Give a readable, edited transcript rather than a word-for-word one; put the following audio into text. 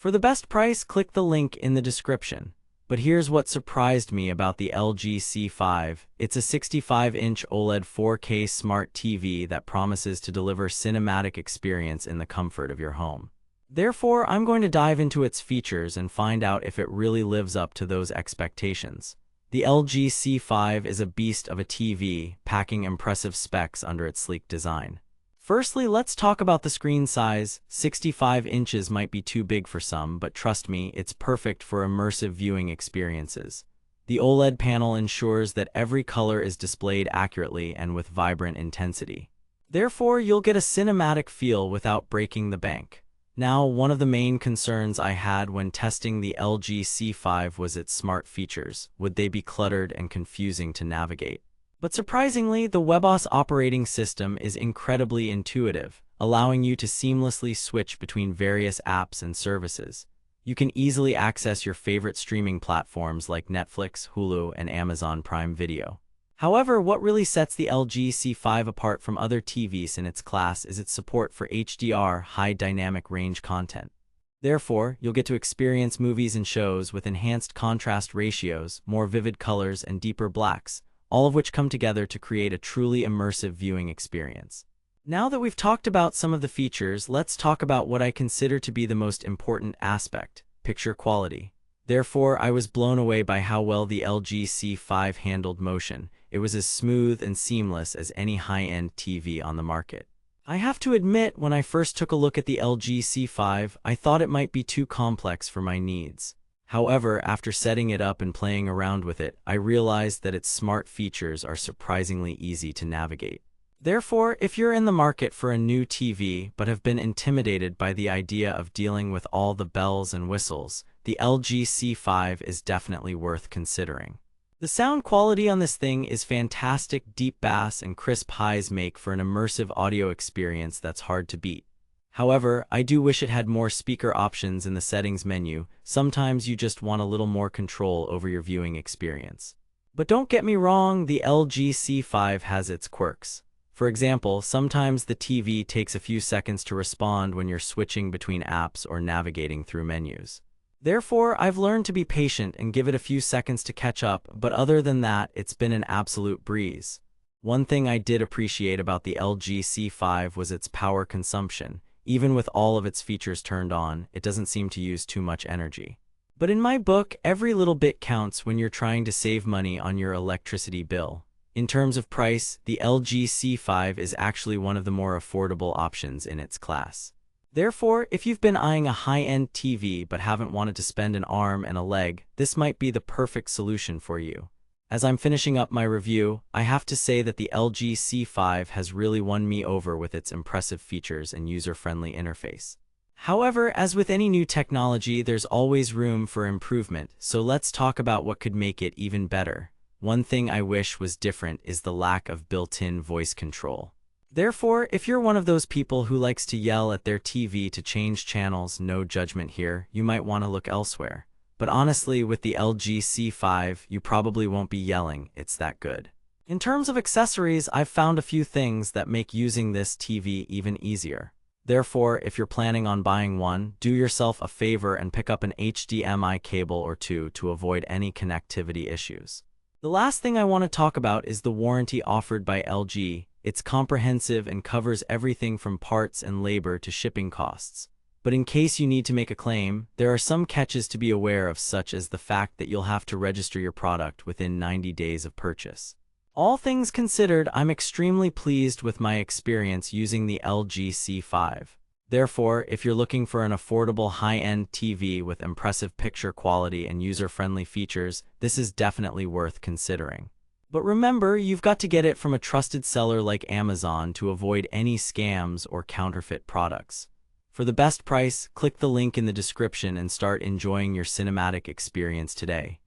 For the best price, click the link in the description. But here's what surprised me about the LG C5. It's a 65-inch OLED 4K smart TV that promises to deliver cinematic experience in the comfort of your home. Therefore, I'm going to dive into its features and find out if it really lives up to those expectations. The LG C5 is a beast of a TV, packing impressive specs under its sleek design. Firstly, let's talk about the screen size. 65 inches might be too big for some, but trust me, it's perfect for immersive viewing experiences. The OLED panel ensures that every color is displayed accurately and with vibrant intensity. Therefore, you'll get a cinematic feel without breaking the bank. Now, one of the main concerns I had when testing the LG C5 was its smart features. Would they be cluttered and confusing to navigate? But surprisingly, the WebOS operating system is incredibly intuitive, allowing you to seamlessly switch between various apps and services. You can easily access your favorite streaming platforms like Netflix, Hulu, and Amazon Prime Video. However, what really sets the LG C5 apart from other TVs in its class is its support for HDR, high dynamic range content. Therefore, you'll get to experience movies and shows with enhanced contrast ratios, more vivid colors, and deeper blacks, all of which come together to create a truly immersive viewing experience. Now that we've talked about some of the features, let's talk about what I consider to be the most important aspect: picture quality. Therefore, I was blown away by how well the LG C5 handled motion. It was as smooth and seamless as any high-end TV on the market. I have to admit, when I first took a look at the LG C5, I thought it might be too complex for my needs. However, after setting it up and playing around with it, I realized that its smart features are surprisingly easy to navigate. Therefore, if you're in the market for a new TV but have been intimidated by the idea of dealing with all the bells and whistles, the LG C5 is definitely worth considering. The sound quality on this thing is fantastic. Deep bass and crisp highs make for an immersive audio experience that's hard to beat. However, I do wish it had more speaker options in the settings menu. Sometimes you just want a little more control over your viewing experience. But don't get me wrong, the LG C5 has its quirks. For example, sometimes the TV takes a few seconds to respond when you're switching between apps or navigating through menus. Therefore, I've learned to be patient and give it a few seconds to catch up, but other than that, it's been an absolute breeze. One thing I did appreciate about the LG C5 was its power consumption. Even with all of its features turned on, it doesn't seem to use too much energy. But in my book, every little bit counts when you're trying to save money on your electricity bill. In terms of price, the LG C5 is actually one of the more affordable options in its class. Therefore, if you've been eyeing a high-end TV but haven't wanted to spend an arm and a leg, this might be the perfect solution for you. As I'm finishing up my review, I have to say that the LG C5 has really won me over with its impressive features and user-friendly interface. However, as with any new technology, there's always room for improvement, so let's talk about what could make it even better. One thing I wish was different is the lack of built-in voice control. Therefore, if you're one of those people who likes to yell at their TV to change channels, no judgment here, you might want to look elsewhere. But honestly, with the LG C5, you probably won't be yelling, it's that good. In terms of accessories, I've found a few things that make using this TV even easier. Therefore, if you're planning on buying one, do yourself a favor and pick up an HDMI cable or two to avoid any connectivity issues. The last thing I want to talk about is the warranty offered by LG. It's comprehensive and covers everything from parts and labor to shipping costs. But in case you need to make a claim, there are some catches to be aware of, such as the fact that you'll have to register your product within 90 days of purchase. All things considered, I'm extremely pleased with my experience using the LG C5. Therefore, if you're looking for an affordable high-end TV with impressive picture quality and user-friendly features, this is definitely worth considering. But remember, you've got to get it from a trusted seller like Amazon to avoid any scams or counterfeit products. For the best price, click the link in the description and start enjoying your cinematic experience today.